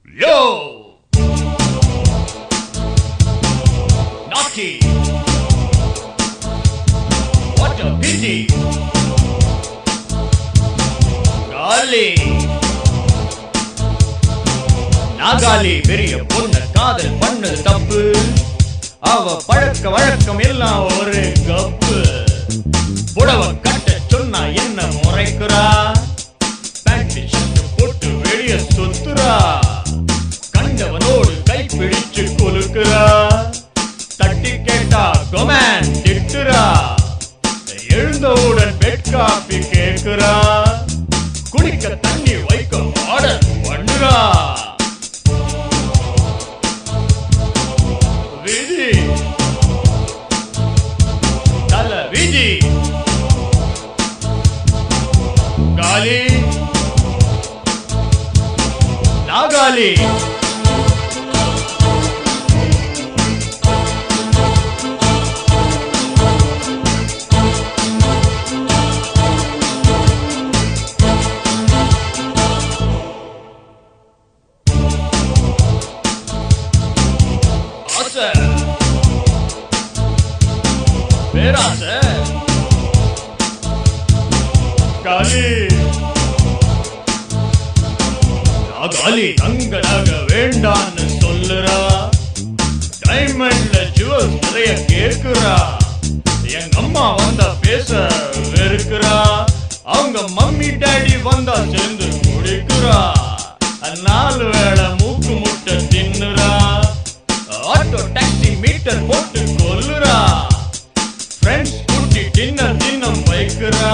Yo! Naughty! What a pity! Golly! நாகாலி பெரிய பொண்ணு காதல் பண்ணது தப்பு. அவ பழக்க வழக்கம் எல்லாம் ஒரு கப்பு. புடவ கட்ட சொன்னா என்ன முறைக்குறா? பேண்ட் ஷர்ட் போட்டு வெளிய சுத்துறா. கண்டவனோடு கை பிடிச்சு கொலுக்குறா. தட்டி கேட்டா கொமேன் திட்டுறா. எழுந்தவுடன் பெட் காபி கேக்குறா. குடிக்க தண்ணி வைக்க ஆர்டர் பண்ணுறா. விதி தல விதி. காலி நாகாலி. பேராசை காலி நாகாலி தங்க நக வேண்டான்னு சொல்லுறா. டைமண்ட்ல ஜுவல்ஸ் நிறைய கேக்குறா. எங்க அம்மா வந்தா பேச வெறுக்கிறா. அவங்க மம்மி டாடி வந்தா சேர்ந்து குடிக்கிறா. 4 வேளை மூக்கு முட்டை தின்னுறா. ஆட்டோ டாக்ஸி மீட்டர் போட்டு கொல்லுறா. ஃப்ரெண்ட்ஸ் கூட்டி டின்னர் தின்னம் வைக்கிறா.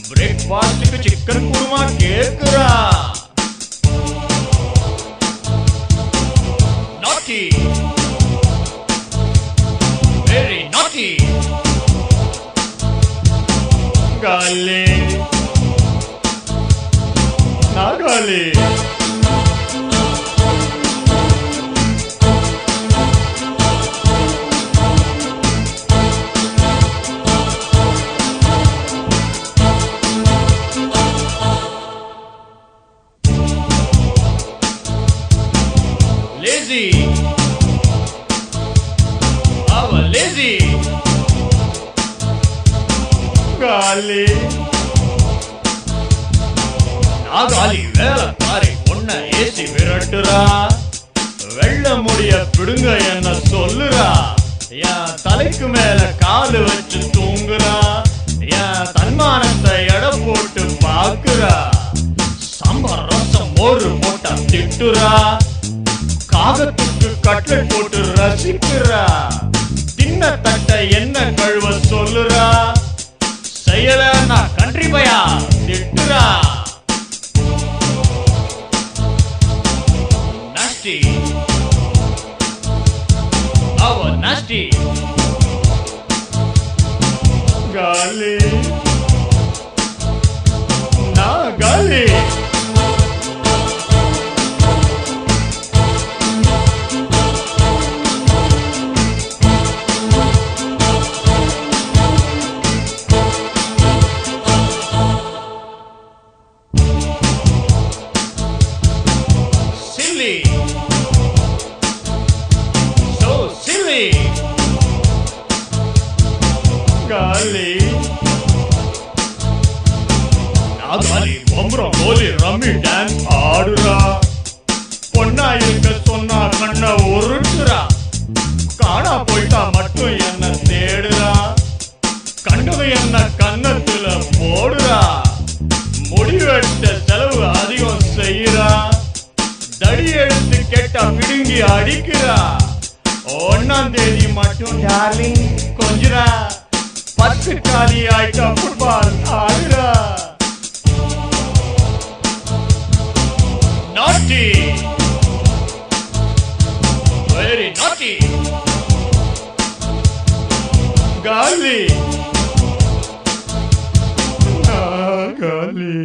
பிரேக்ஃபாஸ்டுக்கு சிக்கன் குருமா கேக்குறா. நாட்டி வெரி நாட்டி. காலி நாகாலி. Lazy, our lazy. காலி நாகாலி வேலைக்காரி பொண்ண ஏசி விரட்டுறா. வெள்ள முடிய பிடுங்க என்ன சொல்லுறா. என் தலைக்கு மேல காலு வச்சு தூங்குறா. என் தன்மானத்தை எடை போட்டு பாக்குறா. சாம்பார் ரசம் மோரு போட்டா திட்டுறா. காகத்துக்கு கட்லெட் போட்டு ரசிக்கிறா. தின்ன தட்டை என்ன கழுவ சொல்லுறா. செய்யலன்னா கண்ட்ரி பையா திட்டுறா. நாஸ்டி அவ நாஸ்டி. காலி நாகாலி. So silly. காலி நாகாலி பம்பரம் கோலி ரம்மி டான்ஸ் ஆடுறா. பொண்ணா இருக்க சொன்னா கண்ண உருட்டுறா. காணா போயிட்டா மட்டும் என்ன தேடுறா. கண்டது என்ன கன்னத்துல போடுறா. முடிவெட்ட செலவு அதிகம் செய்யறா. தடி எடுத்து கேட்டா பிடுங்கி அடிக்கிறா. 1ஆம் தேதி மட்டும் டார்லிங் கொஞ்சிரா. 10 காலி ஆயிட்டா ஃபுட்பால் ஆடுறா. நாட்டி வெரி நாட்டி. காலி நாகாலி.